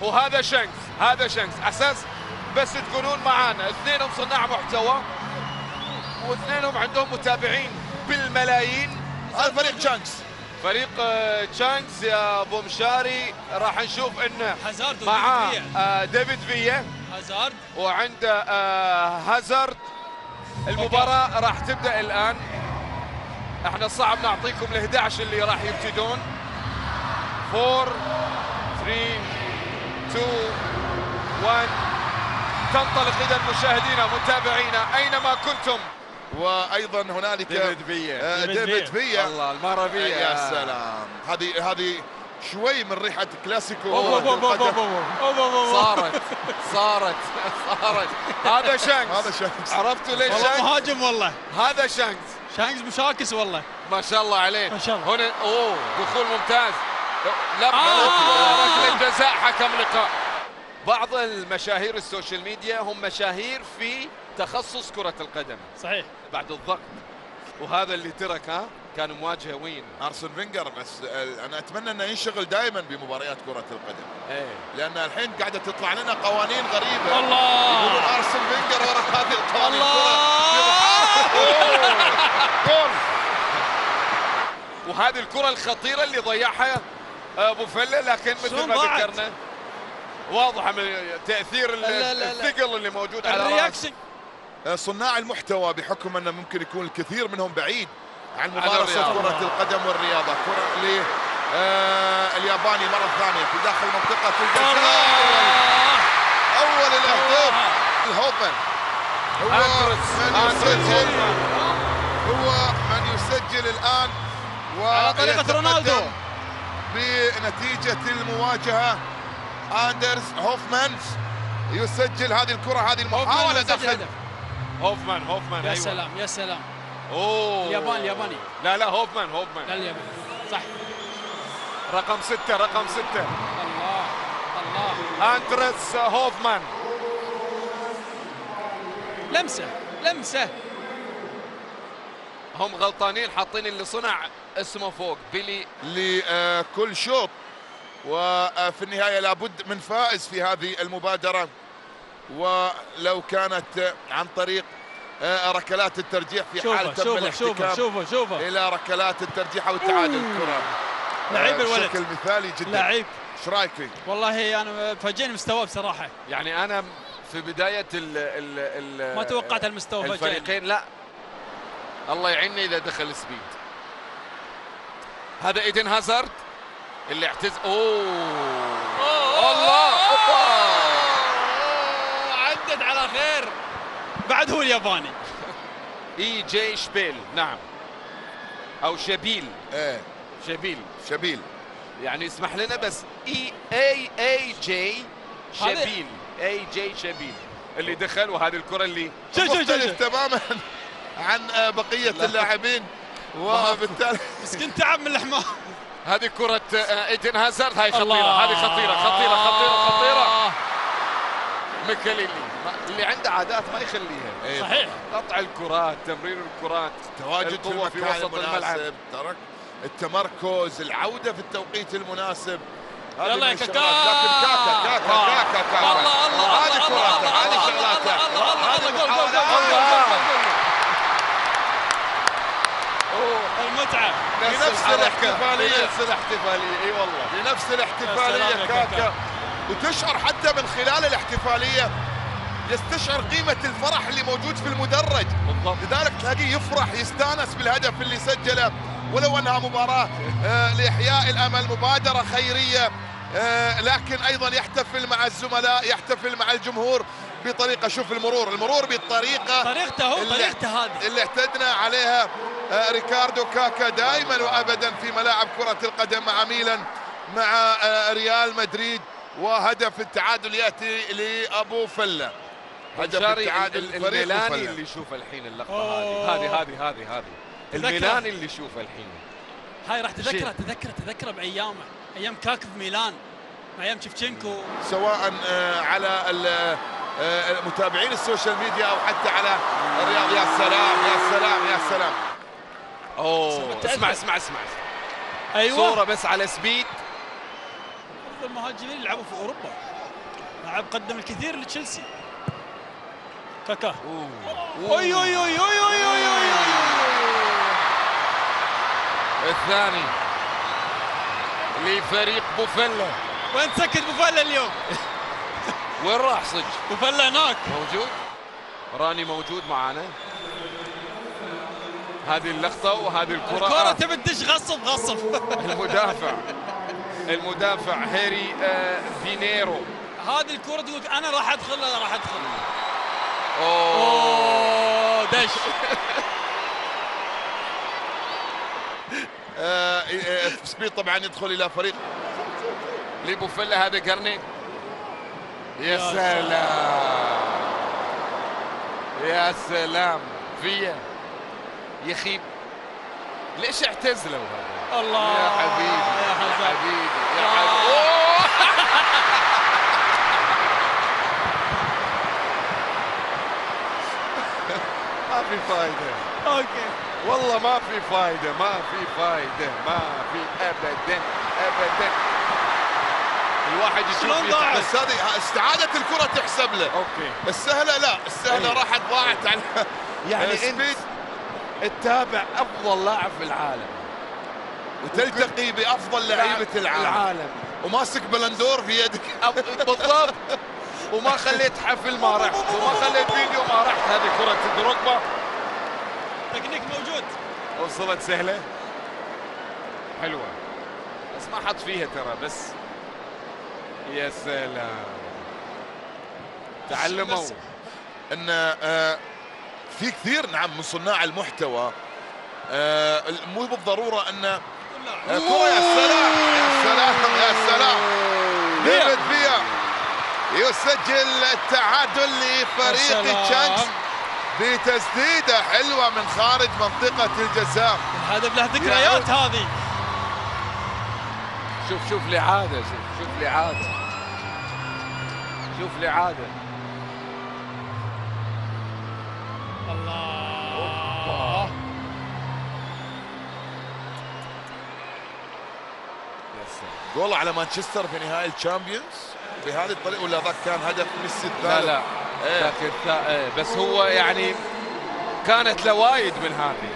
وهذا شانكس، هذا شانكس اساس بس تكونون معانا. اثنينهم صناع محتوى واثنينهم عندهم متابعين بالملايين. هذا فريق شانكس. فريق شانكس يا ابو مشاري راح نشوف انه هازارد مع ديفيد فيا هازارد وعنده هازارد. المباراة راح تبدأ الآن. احنا صعب نعطيكم ال11 اللي راح يبتدون. 4 3 2 1 تنطلق إذا مشاهدينا متابعينا أينما كنتم. وايضا هنالك ديفيد فيا. ديفيد فيا. الله المرة فيا. يا سلام. هذه شوي من ريحة كلاسيكو. صارت هذا شانكس. هذا شانكس. عرفتوا ليش والله شانكس؟ مهاجم والله. هذا شانكس. شانكس مشاكس والله. ما شاء الله عليه. ما شاء الله. هنا دخول ممتاز. لا ركلة جزاء حكم لقاء. بعض المشاهير السوشيال ميديا هم مشاهير في تخصص كرة القدم. صحيح. بعد الضغط وهذا اللي ترك كان مواجهة وين؟ ارسن فينجر. بس انا اتمنى انه ينشغل دائما بمباريات كرة القدم. لان الحين قاعدة تطلع لنا قوانين غريبة. الله. يقولون ارسن فينجر ورا هذه القوانين. جول. وهذه الكرة الخطيرة اللي ضيعها ابو فله، لكن مثل ما ذكرنا واضحة من تأثير الثقل اللي موجود على الرياكشن. صناع المحتوى بحكم انه ممكن يكون الكثير منهم بعيد عن ممارسة كرة القدم والرياضة. كرة للياباني مرة ثانية في داخل منطقة الجزاء. أول الأهداف هوفمان هو من يسجل الآن على طريقة رونالدو بنتيجة المواجهة. أندرس هوفمان يسجل هذه الكرة. هذه المحاولة دخل هوفمان. يا أيوة. سلام يا سلام. اوه الياباني. لا هوفمان. لا الياباني صح. رقم 6. الله أندرس هوفمان. لمسة. هم غلطانين حاطين اللي صنع اسمه فوق بيلي لكل شوط. وفي النهاية لابد من فائز في هذه المبادرة. ولو كانت عن طريق ركلات الترجيح في حال تم الاحتكام الى ركلات الترجيح او التعادل. الكرة لعيب الولد بشكل مثالي جدا. لعيب. ايش رايك فيه؟ والله انا فاجئني مستواه بصراحة. يعني انا في بداية ال ما توقعت المستوى الفريقين. لا الله يعيني اذا دخل سبيد. هذا ايدن هازارد اللي اعتز. الله عدت على خير. بعد هو الياباني. اي جي شبيل. نعم او شبيل. شبيل يعني اسمح لنا بس اي جي شبيل اللي دخل. وهذه الكرة اللي مختلف تماما عن بقية اللاعبين وبالتالي مسكين تعب من الحمار. هذه كرة ايدن هازارد. هاي خطيرة. هذه خطيرة. ميكاليلي اللي عنده عادات ما يخليها. صحيح. قطع الكرات، تمرير الكرات، التواجد في وسط الملعب، التمركز، العودة في التوقيت المناسب. يلا يا كاكا. كاكا هذه كراته. هذه شغلاته. المتعة بنفس الاحتفالية. اي والله بنفس الاحتفالية كاكا. وتشعر حتى من خلال الاحتفالية يستشعر قيمة الفرح اللي موجود في المدرج. بالضبط. لذلك تلاقيه يفرح يستانس بالهدف اللي سجله ولو انها مباراة لاحياء الامل، مبادرة خيرية، لكن ايضا يحتفل مع الزملاء، يحتفل مع الجمهور بطريقة. شوف المرور بالطريقة طريقته هذه اللي اعتدنا عليها ريكاردو كاكا دائما وابدا في ملاعب كرة القدم مع ميلان، مع ريال مدريد. وهدف التعادل ياتي لابو فله. هدف التعادل الميلاني اللي يشوف الحين اللقطة هذه الميلاني اللي يشوفه الحين. هاي راح تذكره بايامه، ايام كاكا في ميلان، ايام شيفتشينكو. سواء على متابعين السوشيال ميديا او حتى على الرياض. يا سلام. اسمع. ايوه صورة بس على سبيد. المهاجمين يلعبوا في اوروبا. لاعب قدم الكثير لتشيلسي. كاكا. أوه. اوي اوي اوي اوي اوي اوي اوي. الثاني لفريق بوفيلا. وين سكت بوفيلا اليوم؟ وين راح صج؟ بوفيلا هناك موجود؟ راني موجود معانا. هذه اللقطة وهذه الكرة تبي تدش غصب. المدافع هيري فينيرو. هذه الكرة تقول انا راح ادخل. اوه دش. سبيد طبعا يدخل الى فريق لبوفيلا. هذا قرني. يا سلام يا سلام فيا يخيب. ليش اعتزلوا هذا؟ الله يا حبيبي يا حبيبي يا حبيبي. ما في فايدة. اوكي والله ما في فايدة. ما في ابدا. الواحد يشوف بس هذه استعادة الكرة تحسب له. اوكي السهلة لا، السهلة راحت ضاعت على يعني سبيد. انت تتابع افضل لاعب في العالم وتلتقي بافضل لعيبة العالم وماسك بلندور في يدك. بالضبط. وما خليت حفل ما رحت، وما خليت فيديو ما رحت. هذه كرة دروجبا. تكنيك موجود. وصلت سهلة حلوة بس ما حط فيها ترى. بس يا سلام تعلموا ان في كثير نعم من صناع المحتوى مو بالضرورة ان كرة. يا سلام ديفيد فيا يسجل التعادل لفريق تشانكس بتسديدة حلوة من خارج منطقة الجزاء. الهدف له ذكريات هذه. شوف الإعادة. شوف الإعادة. الله. جول على مانشستر في نهائي الشامبيونز بهذه الطريقة، ولا ذاك كان هدف ميسي الثالث؟ لا بس هو يعني كانت له وايد من هذه.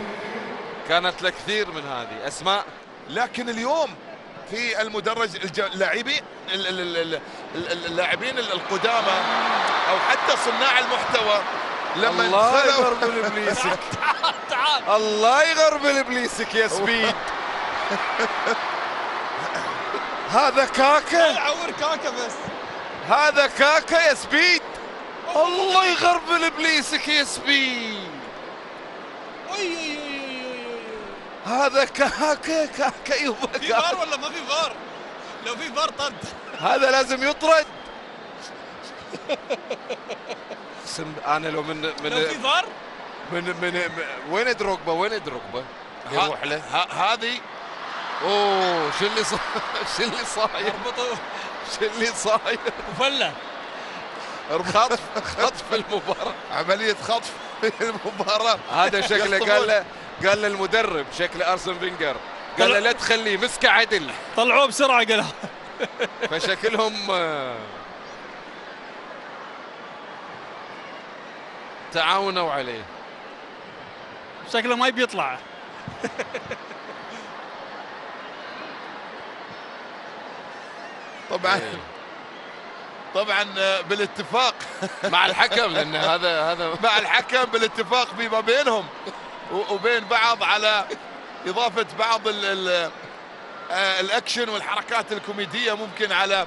كانت له كثير من هذه اسماء. لكن اليوم في المدرج اللاعبين القدامى او حتى صناع المحتوى لما الله يغربل ابليسك. تعال الله يغربل ابليسك يا سبيد. هذا كاكا. يعور كاكا بس. هذا كاكا يا سبيد. الله يغربل ابليسك يا سبيد. هذا كاكا يبا. في فار ولا ما في فار؟ لو في فار طرد. هذا لازم يطرد. انا لو من لو في فار من وين دروجبا يروح له هذه. اوه شو اللي صاير اربطوا. شو اللي صاير؟ وفله خطف المباراة. عملية خطف في المباراة. هذا شكله قال له المدرب شكله ارسن فينجر قال له لا تخليه مسكه عدل. طلعوه بسرعة قالها. فشكلهم تعاونوا عليه. شكله ما يبي يطلع. طبعا بالاتفاق مع الحكم، لان هذا مع الحكم بالاتفاق فيما بينهم وبين بعض على اضافه بعض الاكشن والحركات الكوميديه ممكن على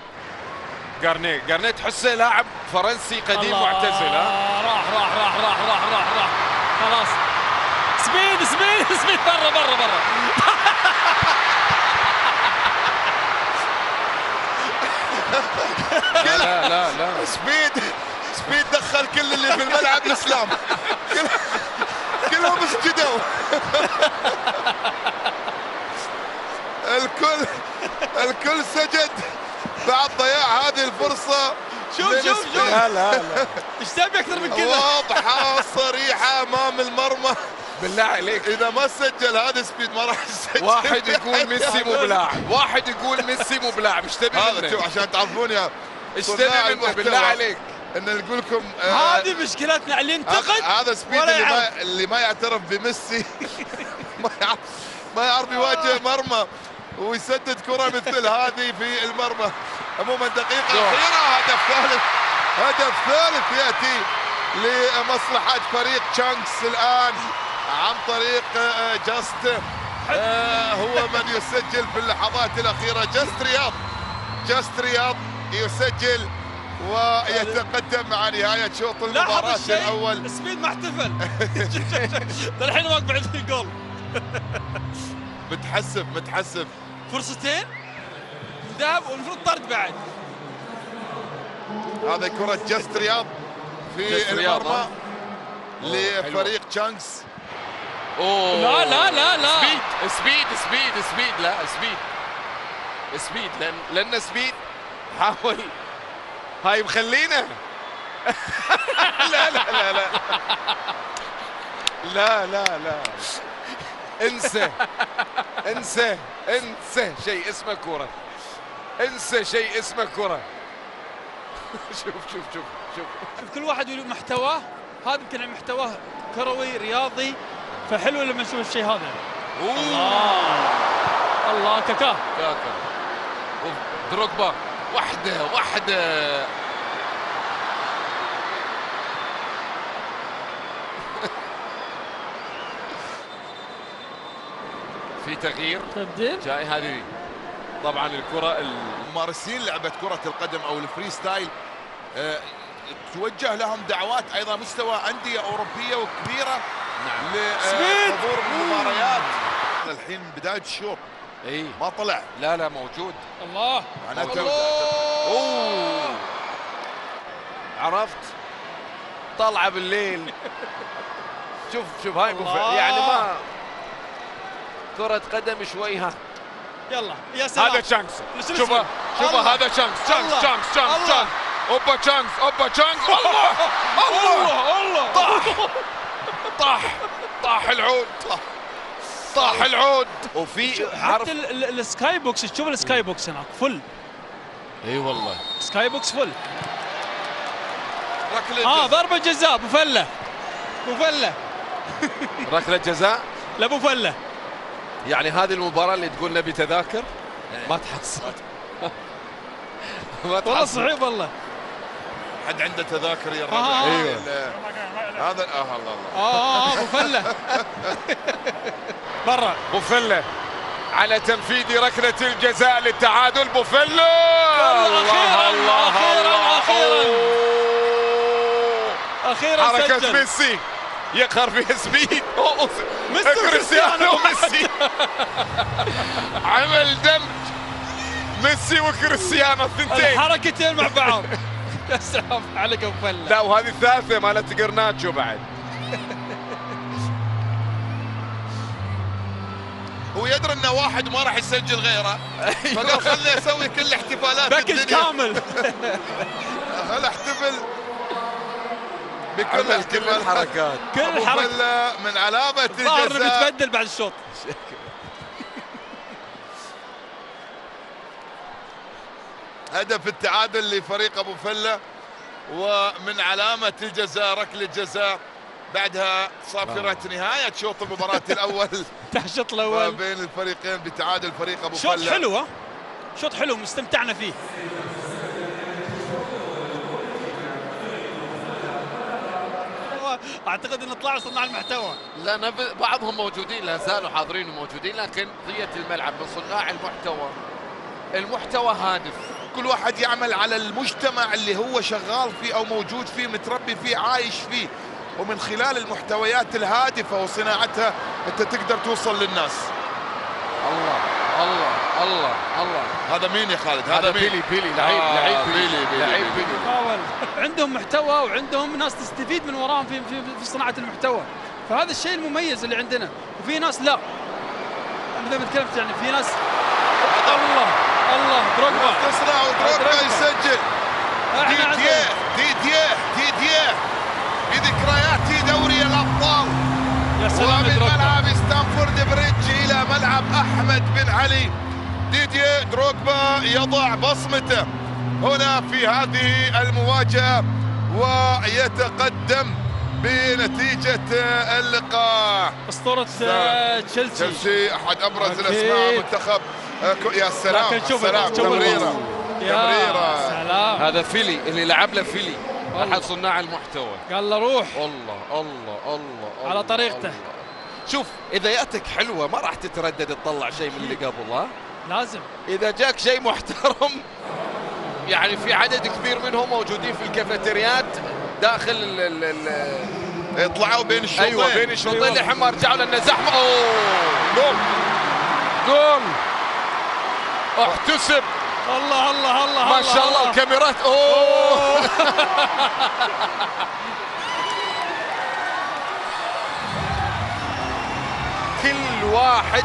قرني تحسه لاعب فرنسي قديم معتزل. راح خلاص. سبيد برا. لا سبيد دخل كل اللي في الملعب الاسلام. كلهم اسجدوا. الكل سجد بعد ضياع هذه الفرصة. شوف لا ايش تبي اكثر من كذا؟ واضحة صريحة امام المرمى. بالله عليك اذا ما سجل هذا سبيد ما راح يسجل. واحد يقول ميسي مو بلاعب، ايش تبي هذا شوف عشان تعرفون اشتري منه بالله عليك. ان نقول لكم هذه مشكلتنا اللي ينتقد. هذا سبيد اللي ما يعترف بميسي ما يعرف يواجه مرمى ويسدد كرة مثل هذه في المرمى. عموما دقيقة أخيرة، هدف ثالث يأتي لمصلحة فريق تشانكس الآن عن طريق جاست، هو من يسجل في اللحظات الأخيرة. جاست رياض يسجل ويتقدم مع نهاية شوط المباراة الأول. سبيد ما احتفل الحين واقف عند الجول. متحسب فرصتين ذهب والمفروض طرد بعد. هذا كرة جاست رياض في المرمى لفريق تشانكس. اوه لا سبيد لان سبيد حاول هاي مخلينا لا انسى شيء اسمه كرة، انسى شيء اسمه كرة. شوف كل واحد له محتواه. هذا يمكن محتواه كروي رياضي، فحلو لما نشوف الشيء هذا. الله كاكا دروجبا واحدة في تغيير تبديل جاي. هذه طبعا الكرة الممارسين لعبة كرة القدم او الفري ستايل توجه لهم دعوات ايضا مستوى اندية اوروبية وكبيرة لحضور المباريات. الحين بداية الشوط ما طلع، لا موجود. الله عرفت طلعة بالليل. شوف هاي يعني ما كرة قدم شوي. ها يلا يا سلام. هذا تشانكس. شوفه هذا تشانكس. اوبا تشانكس. الله طاح العود. وفي حتى السكاي بوكس، تشوف السكاي بوكس هناك فل. اي والله سكاي بوكس فل. ضربة جزاء ابو فله. ركلة جزاء لابو فله. يعني هذه المباراة اللي تقول نبي تذاكر ما تحصل. والله صعيب والله. حد عنده تذاكر يا ربع؟ ايوه هذا الله ابو فله برا. بوفيلا على تنفيذ ركلة الجزاء للتعادل. بوفيلا اخيرا حركة سجل. ميسي يقهر فيها سبيد. كريستيانو ميسي عمل دمج ميسي وكريستيانو الثنتين الحركتين مع بعض. يا سلام عليك ابو فله. لا وهذه الثالثة مالت قرناتشو بعد. هو يدري انه واحد ما راح يسجل غيره، فقال خلني اسوي كل احتفالات باكج كامل. هل احتفل بكل الحركات. كل الحركات من علامة الظاهر الجزاء. بيتبدل بعد الشوط. هدف التعادل لفريق ابو فله، ومن علامة الجزاء ركلة جزاء. بعدها صافرة نهاية شوط المباراة الأول الشوط الأول بين الفريقين بتعادل فريق أبو فله. شوط حلو، شوط حلو استمتعنا فيه. أعتقد أن طلعوا صناع المحتوى. لا بعضهم موجودين لا زالوا حاضرين وموجودين، لكن قضية الملعب من صناع المحتوى هادف. كل واحد يعمل على المجتمع اللي هو شغال فيه أو موجود فيه متربي فيه عايش فيه، ومن خلال المحتويات الهادفة وصناعتها أنت تقدر توصل للناس. الله الله الله الله. هذا مين يا خالد؟ هذا بيلي لعيب بيلي. عندهم محتوى وعندهم ناس تستفيد من وراهم في صناعة المحتوى، فهذا الشيء المميز اللي عندنا. وفي ناس لا، أنا إذا بتكلم يعني في ناس الله دروجبا تسرع ودروجبا يسجل. ديديه بذكريات دوري الأبطال. يا سلام. ومن ملعب ستانفورد بريدج إلى ملعب أحمد بن علي، ديديه دروجبا يضع بصمته هنا في هذه المواجهة ويتقدم بنتيجة اللقاء. اسطورة تشيلسي أحد أبرز الأسماء منتخب يا سلام. لكن شوف سلام تمريرة سلام. هذا فيلي اللي لعب له فيلي احد صناع المحتوى. قال له روح الله الله الله على طريقته. الله. شوف اذا جاتك حلوه ما راح تتردد تطلع شيء من اللي قبل. ها لازم. اذا جاك شيء محترم يعني في عدد كبير منهم موجودين في الكافيتريات داخل يطلعوا بين الشوطين. ايوه بين الشوطين لحين ما رجعوا لان زحمه. اوه جول جول احتسب. الله الله الله ما شاء الله الكاميرات. اوه كل واحد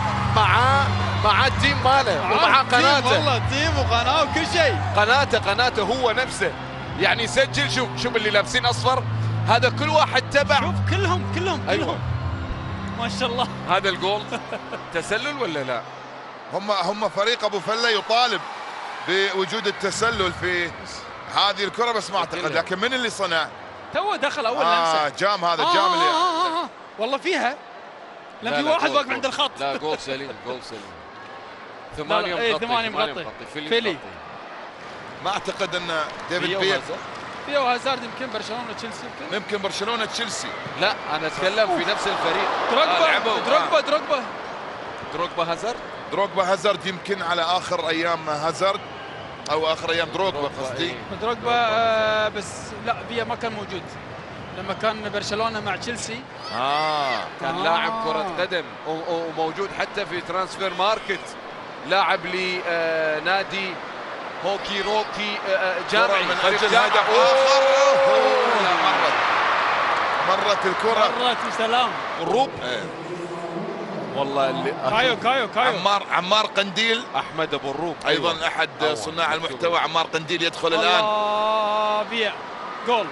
مع التيم ماله ومع قناته. والله تيم وقناه وكل شيء. قناته هو نفسه يعني يسجل. شوف اللي لابسين اصفر هذا كل واحد تبع. شوف كلهم أيوة. ما شاء الله. هذا الجول تسلل ولا لا؟ هم فريق ابو فله يطالب بوجود التسلل في هذه الكرة بس ما اعتقد. لكن من اللي صنع؟ تو دخل اول لمسه. جام هذا جام اللي والله فيها. لان في واحد واقف عند الخط. لا جول سليم جول سليم. 8 مغطي فيلي. ما اعتقد ان ديفيد بيل فيو هازارد. يمكن برشلونه تشيلسي. يمكن برشلونه تشيلسي. لا انا اتكلم في نفس الفريق. دروجبا هازارد يمكن على اخر ايام هازارد او اخر ايام دروجبا قصدي. دروجبا بس لا فيا ما كان موجود لما كان برشلونه مع تشيلسي. كان لاعب كرة قدم وموجود حتى في ترانسفير ماركت. لاعب لنادي روكي جامعي من اجل هدف اخر. مرت الكرة سلام. الروب والله اللي كايو عمار قنديل. احمد ابو الروب ايضا احد صناع المحتوى. عمار قنديل يدخل الان. فيا جول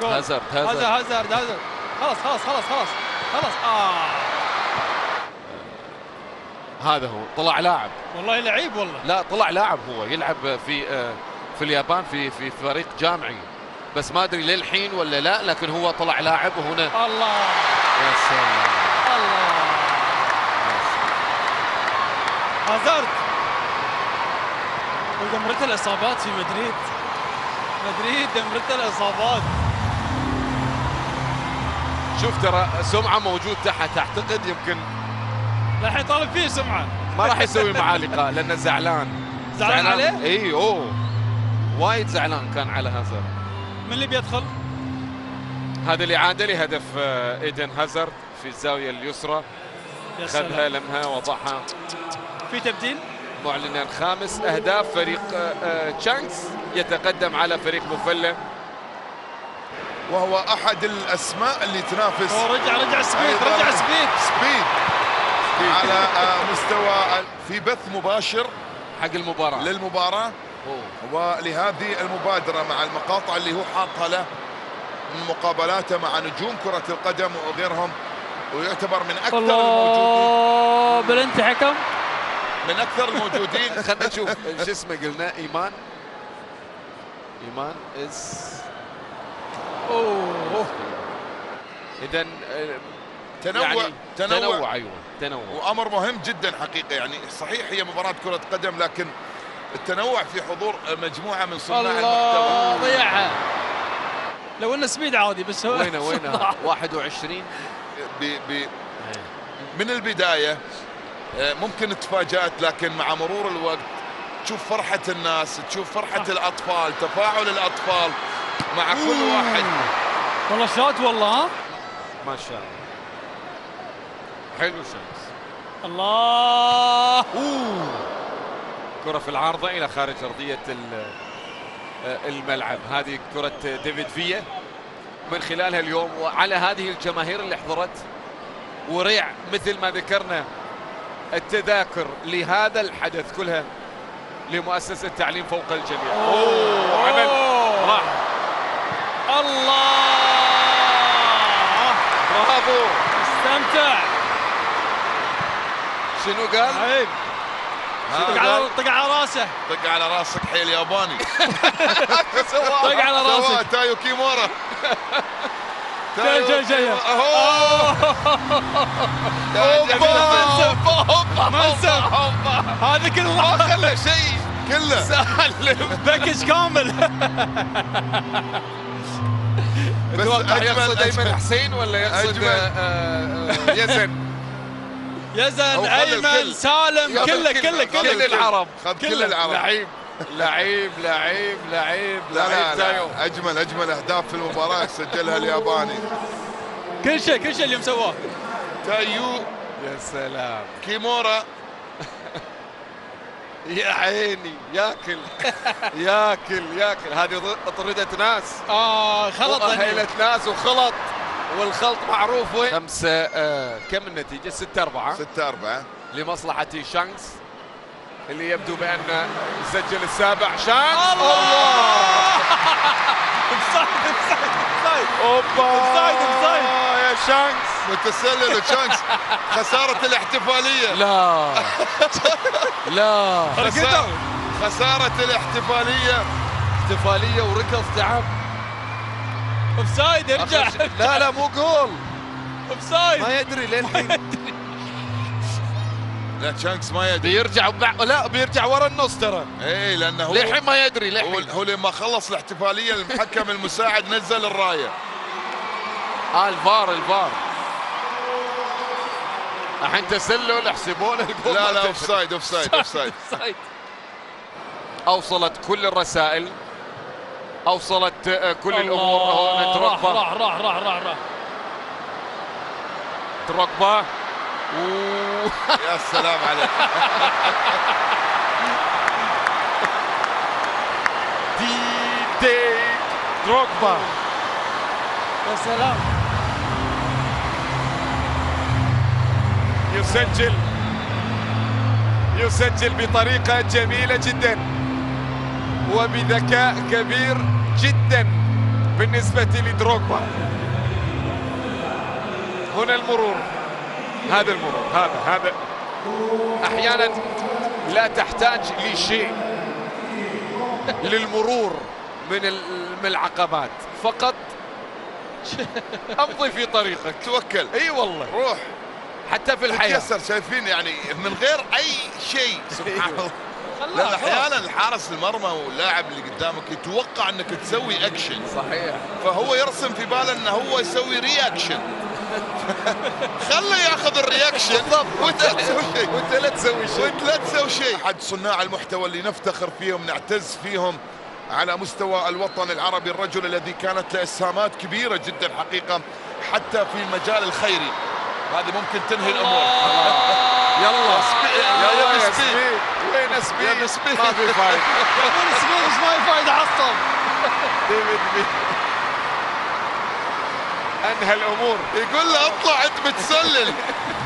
هازارد خلاص. هذا هو طلع لاعب. والله لعيب والله. لا طلع لاعب هو يلعب في اليابان في فريق جامعي بس ما ادري للحين ولا لا. لكن هو طلع لاعب وهنا. الله يا سلام. الله هازارد ودمرته الاصابات في مدريد دمرته الاصابات. شوف ترى سمعه موجود تحت. اعتقد يمكن راح يطالب فيه سمعه. ما راح يسوي معاه لقاء لانه زعلان عليه. اي وايد زعلان كان على هازارد. من اللي بيدخل؟ هذا اللي عاد لهدف ايدن هازارد في الزاويه اليسرى. خذها لمها وضعها. في تبديل معلنا 5 أهداف. فريق تشانكس يتقدم على فريق بوفله وهو احد الاسماء اللي تنافس. رجع سبيد على مستوى في بث مباشر حق المباراة للمباراة. ولهذه المبادرة مع المقاطع اللي هو حاطها له من مقابلاته مع نجوم كرة القدم وغيرهم. ويعتبر من اكثر الموجودين. بلنتي حكم من اكثر الموجودين. خلينا نشوف شو اسمه. قلنا ايمان اذا تنوع ايوه تنوع وامر مهم جدا حقيقه. يعني صحيح هي مباراه كره قدم لكن التنوع في حضور مجموعه من صناع المحتوى. ضيعها. لو انه سبيد عادي بس هو وينه 21 من البدايه. ممكن تفاجات لكن مع مرور الوقت تشوف فرحه الناس، تشوف فرحه الاطفال، تفاعل الاطفال مع كل واحد. والله شات والله. ما شاء الله حلو شمس. الله. كرة في العارضة إلى خارج أرضية الملعب. هذه كرة ديفيد فيا من خلالها اليوم وعلى هذه الجماهير اللي حضرت وريع مثل ما ذكرنا التذاكر لهذا الحدث كلها لمؤسسة التعليم فوق الجميع. عمل راح. الله برافو استمتع. شنو قال؟ عيب طق على راسه. طق على راسك حيل ياباني. طق على راسك. تايو كيمورا. جاي. منسف. هذا كله ما خلى شيء، كله سالم باكج كامل. اتوقع يقصد أجمل. ايمن حسين ولا يقصد يزن؟ يزن، هو خذ ايمن، الكل. سالم، خذ كله الكل. كله كل العرب. خذ كل العرب. لعيب لا تايو. اجمل اهداف في المباراه سجلها الياباني كل شيء اليوم سواه. تايو يا سلام كيمورا. يا عيني، ياكل هذه طردت ناس، خلط وأهلت ناس وخلط، والخلط معروف وين. 5 كم النتيجة؟ 6-4 6-4 لمصلحة شانكس، اللي يبدو بأن سجل السابع شانكس. اوفسايد يا شانكس، متسلل وشانكس. خسارة الاحتفالية. لا خسارة الاحتفالية. احتفالية وركض تعب. اوفسايد، ارجع. لا مو جول، اوفسايد. ما يدري للحين. لا شانكس ما يدري. بيرجع ورا النص ترى. اي لانه هو للحين ما يدري. هو لما خلص الاحتفالية المحكم المساعد نزل الراية. الفار الحين تسلل، يحسبون الجول. لا اوفسايد. اوصلت كل الرسائل، اوصلت كل الامور. هنا راح. تروكبا. يا سلام عليك. دي تروكبا. يا سلام. يسجل بطريقة جميلة جدا وبذكاء كبير جدا بالنسبة لدروغبا. هنا المرور، هذا المرور، هذا أحيانا لا تحتاج لشيء للمرور من العقبات، فقط امضي في طريقك، توكل. اي والله، روح حتى في الحياة. تكسر، شايفين يعني من غير اي شيء. سبحان الله. لأن احيانا الحارس المرمى واللاعب اللي قدامك يتوقع انك تسوي اكشن، صحيح، فهو يرسم في باله انه هو يسوي رياكشن. خله ياخذ الرياكشن وانت لا تسوي شيء. احد صناع المحتوى اللي نفتخر فيهم، نعتز فيهم على مستوى الوطن العربي، الرجل الذي كانت له اسهامات كبيرة جدا حقيقة حتى في المجال الخيري. هذه ممكن تنهي الامور. يلا يا سبيد، وين سبيد؟ ما في فايدة. سبيد ما في فايدة، عصب. ديفيد بي انهى الامور. يقول له اطلع انت بتسلل،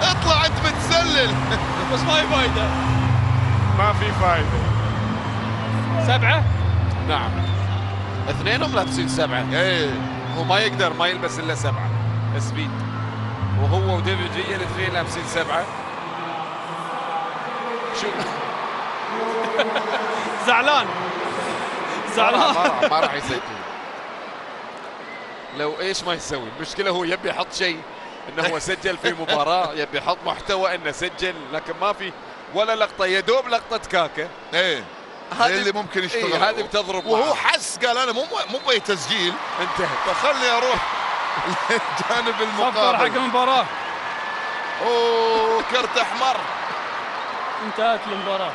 اطلع انت بتسلل. بس ما في فايدة. ما في فايدة. 7. نعم، اثنينهم لابسين 7. ايه هو ما يقدر ما يلبس الا 7 سبيد، وهو وديفيد فيا الاثنين لابسين 7. شو زعلان. ما راح يسجل. لو ايش ما يسوي، المشكله هو يبي يحط شيء انه هو سجل في مباراه، يبي يحط محتوى انه سجل، لكن ما في ولا لقطه، يدوب لقطه كاكا. ايه هذه اللي ممكن يشتغل. هذه بتضرب وهو معه. حس قال انا مو بي تسجيل، انتهى، فخلني اروح للجانب صفر المقابل. حق المباراة. اوه كرت احمر. انتهت المباراة.